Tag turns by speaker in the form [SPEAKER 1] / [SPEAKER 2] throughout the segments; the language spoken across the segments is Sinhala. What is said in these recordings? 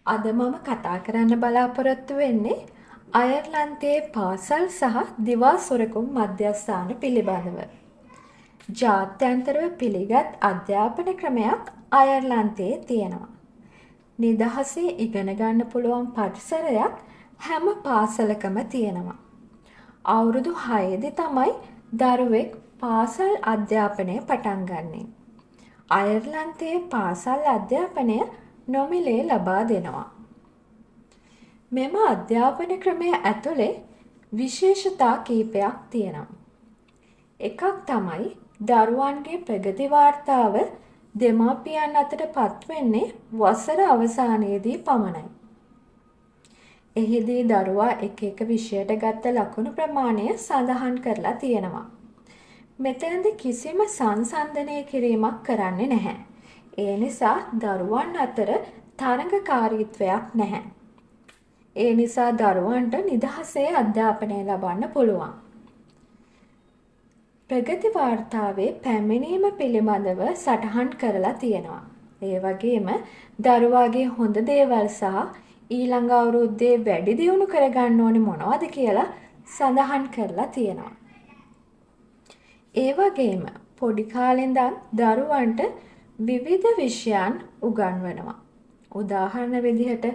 [SPEAKER 1] අද මම කතා කරන්න බලාපොරොත්තු වෙන්නේ අයර්ලන්තයේ පාසල් සහ දිවා සොරකුම් මධ්‍යස්ථාන පිළිබඳව. ජාත්‍යන්තරව පිළිගත් අධ්‍යාපන ක්‍රමයක් අයර්ලන්තයේ තියෙනවා. නිදහසේ ඉගෙන ගන්න පුළුවන් පරිසරයක් හැම පාසලකම තියෙනවා. අවුරුදු 6දී තමයි දරුවෙක් පාසල් අධ්‍යාපනය පටන් ගන්නේ. අයර්ලන්තයේ පාසල් අධ්‍යාපනය නොමිලේ ලබා දෙනවා. මෙම අධ්‍යාපන ක්‍රමය ඇතුලේ විශේෂතා කීපයක් තියෙනවා. එකක් තමයි දරුවන්ගේ ප්‍රගති වාර්තාව දෙමාපියන් අතට පත්වෙන්නේ වසර අවසානයේදී පමණයි. එහිදී දරුවා එක එක විෂයට ගත්ත ලකුණු ප්‍රමාණය සඳහන් කරලා තියෙනවා. මෙතනදී කිසිම සංසන්දනය කිරීමක් කරන්නේ නැහැ. ඒ නිසා දරුවන් අතර තරඟකාරීත්වයක් නැහැ. ඒ නිසා දරුවන්ට නිදහසේ අධ්‍යාපනය ලබන්න පුළුවන්. ප්‍රගති වාර්තාවේ පැමිණීම පිළිබඳව සටහන් කරලා තියෙනවා. ඒ වගේම දරුවාගේ හොඳ දේවල් සහ ඊළඟ අවුරුද්දේ වැඩි දියුණු කරගන්න ඕනේ මොනවද කියලා සඳහන් කරලා තියෙනවා. ඒ වගේම පොඩි කාලේ ඉඳන් දරුවන්ට විවිධ විෂයන් උගන්වනවා. උදාහරණ විදිහට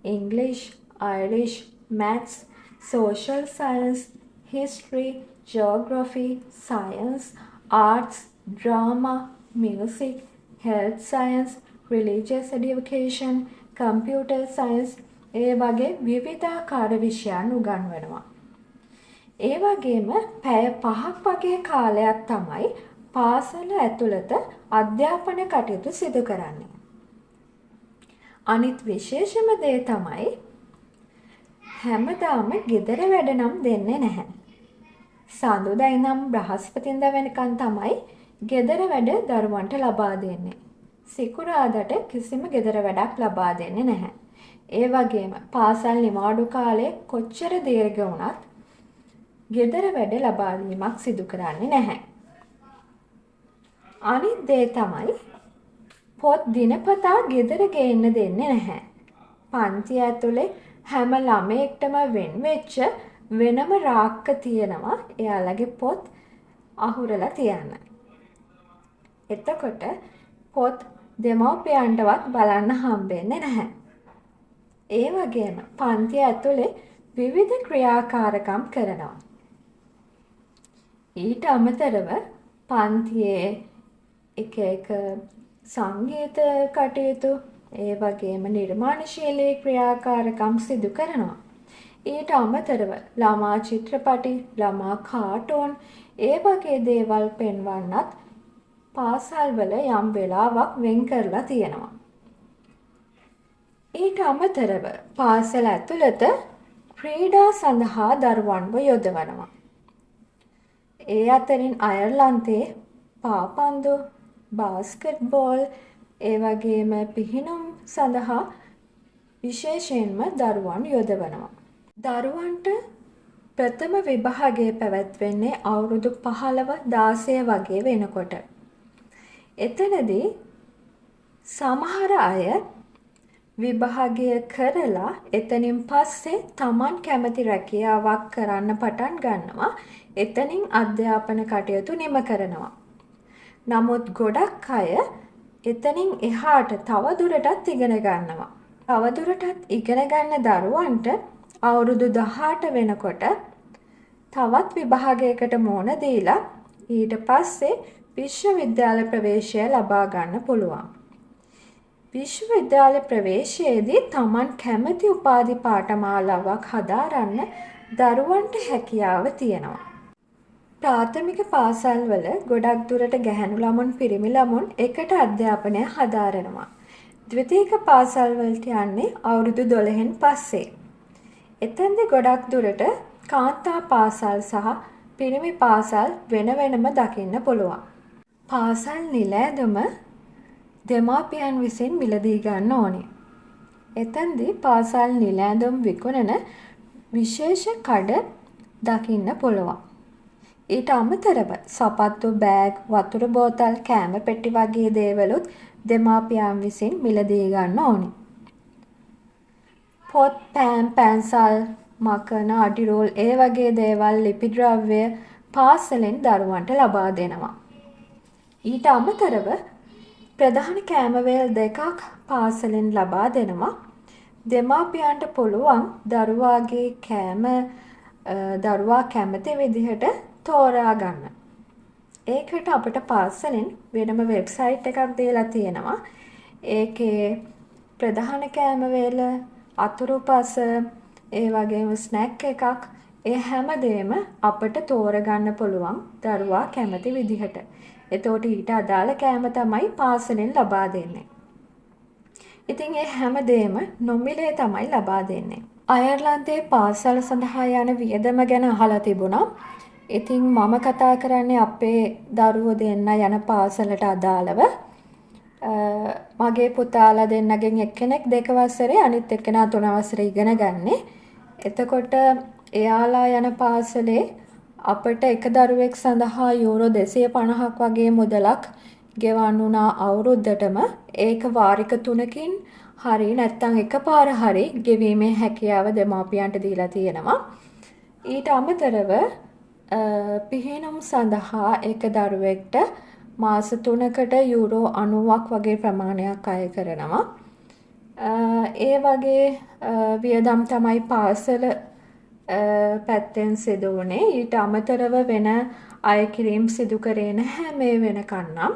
[SPEAKER 1] ඉංග්‍රීසි, Irish, maths, social science, history, geography, science, arts, drama, music, health science, religious education, computer science ඒ වගේ විවිධාකාර විෂයන් උගන්වනවා. ඒ වගේම පැය 5ක් වගේ කාලයක් තමයි පාසල ඇතුළත අධ්‍යාපන කටයුතු සිදු කරන්නේ. අනිත් විශේෂම දේ තමයි හැමදාම ගෙදර වැඩ නම් දෙන්නේ නැහැ. සඳුදා ඉඳන් බ්‍රහස්පතින්දා වෙනකන් තමයි ගෙදර වැඩ දරුවන්ට ලබා දෙන්නේ. සිකුරාදාට කිසිම ගෙදර වැඩක් ලබා දෙන්නේ නැහැ. ඒ වගේම පාසල් නිවාඩු කාලේ කොච්චර දීර්ඝ වුණත් ගෙදර වැඩ ලබා දීමක් සිදු කරන්නේ නැහැ. අනිත් දේ තමයි පොත් දිනපතා ගෙදර ගේන්න දෙන්නේ නැහැ. පන්ති ඇතුලේ හැම ළමයෙක්ටම වෙන් වෙච්ච වෙනම රාක්ක තියෙනවා එයාලගේ පොත් අහුරලා තියන්න. එතකොට පොත් දෙමව්පියන්ටවත් බලන්න හම්බෙන්නේ නැහැ. ඒ වගේම පන්ති ඇතුලේ විවිධ ක්‍රියාකාරකම් කරනවා. ඊට අමතරව පන්තියේ එක එක සංගීත කටයුතු ඒ වගේම නිර්මාණශීලී ක්‍රියාකාරකම් සිදු කරනවා. ඊට අමතරව ළමා චිත්‍රපටි, ළමා කාටුන් ඒ වගේ දේවල් පෙන්වන්නත් පාසල්වල යම් වෙලාවක් වෙන් කරලා තියෙනවා. ඊට අමතරව පාසල ඇතුළත ක්‍රීඩා සඳහා දරුවන්ව යොදවනවා. ඒ අතරින් අයර්ලන්තයේ පාපන්දු, බාස්කට්බෝල් ඒ වගේම පිහිනුම් සඳහා විශේෂයෙන්ම දරුවන් යොදවනවා. දරුවන්ට ප්‍රථම විභාගය පැවැත්වෙන්නේ අවුරුදු 15-16 වගේ වෙනකොට. එතනදී සමහර අය විභාගය කරලා එතනින් පස්සේ Taman කැමති රැකියාවක් කරන්න පටන් ගන්නවා. එතනින් අධ්‍යාපන කටයුතු නිම කරනවා. නමුත් ගොඩක් අය එතනින් එහාට තව දුරටත් ඉගෙන ගන්නවා. තව දුරටත් ඉගෙන ගන්න දරුවන්ට අවුරුදු 18 වෙනකොට තවත් විභාගයකට මුහුණ දීලා ඊට පස්සේ විශ්වවිද්‍යාල ප්‍රවේශය ලබා ගන්න පුළුවන්. විශ්වවිද්‍යාල ප්‍රවේශයේදී Taman කැමති උපාධි පාඨමාලාවක් හදාරන්න දරුවන්ට හැකියාව තියෙනවා. ප්‍රාථමික පාසල්වල ගොඩක් දුරට ගැහැණු ළමුන් පිරිමි ළමුන් එකට අධ්‍යාපනය හදාරනවා. ද්විතීක පාසල්වලට යන්නේ අවුරුදු 12න් පස්සේ. එතෙන්දී ගොඩක් දුරට කාන්තා පාසල් සහ පිරිමි පාසල් වෙන වෙනම දකින්න පුළුවන්. පාසල් නිල ඇඳුම දෙමාපියන් විසින් මිලදී ගන්න ඕනේ. එතෙන්දී පාසල් නිල ඇඳුම් විකුණන විශේෂ කඩ දකින්න පුළුවන්. ඊට අමතරව සපත්තු, බෑග්, වතුර බෝතල්, කෑම පෙට්ටි වගේ දේවලුත් දෙමාපියන් විසින් මිලදී ගන්න ඕනේ. පොත්, පෑන්, පැන්සල්, මකන, අඩිරෝල් ඒ වගේ දේවල් ලිපි ද්‍රව්‍ය පාසලෙන් දරුවන්ට ලබා දෙනවා. ඊට අමතරව ප්‍රධාන කෑම වේල් දෙකක් පාසලෙන් ලබා දෙනවා. දෙමාපියන්ට පුළුවන් දරුවාගේ කෑම දරුවා කැමති විදිහට තෝරා ගන්න. ඒකට අපිට පාසලෙන් වෙනම වෙබ්සයිට් එකක් දීලා තියෙනවා. ඒකේ ප්‍රධාන කෑම වේල, අතුරුපස, ඒ වගේම ස්නැක් එකක්, ඒ හැමදේම අපිට තෝරගන්න පුළුවන් දරුවා කැමති විදිහට. එතකොට ඊට අදාළ කෑම තමයි පාසලෙන් ලබා දෙන්නේ. ඉතින් ඒ හැමදේම නොමිලේ තමයි ලබා දෙන්නේ. අයර්ලන්තයේ පාසල සඳහා යන වියදම ගැන අහලා තිබුණා. ඉතින් මම කතා කරන්නේ අපේ දරුවෝ දෙන්න යන පාසලට අදාළව. මගේ පුතාලා දෙන්නගෙන් එක්කෙනෙක් 2 වසරේ, අනිත් එක්කෙනා 3 වසරේ ඉගෙන ගන්නේ. එතකොට එයාලා යන පාසලේ අපට එක දරුවෙක් සඳහා යූරෝ 250ක් වගේ මුදලක් ගෙවන්න වුණා අවුරුද්දටම. ඒක වාරික 3කින් හරි නැත්නම් එකපාර හරි ගෙවීමේ හැකියාව දෙමාපියන්ට දීලා තියෙනවා. ඊට අමතරව පිහිනුම් සඳහා එක දරුවෙක්ට මාස 3කට යූරෝ 90ක් වගේ ප්‍රමාණයක් අය කරනවා. ඒ වගේ වියදම් තමයි පාසල පැත්තෙන් සිදු වුණේ. ඊට අමතරව වෙන අය කිරීම් සිදු කරේ නැහැ මේ වෙනකන් නම්.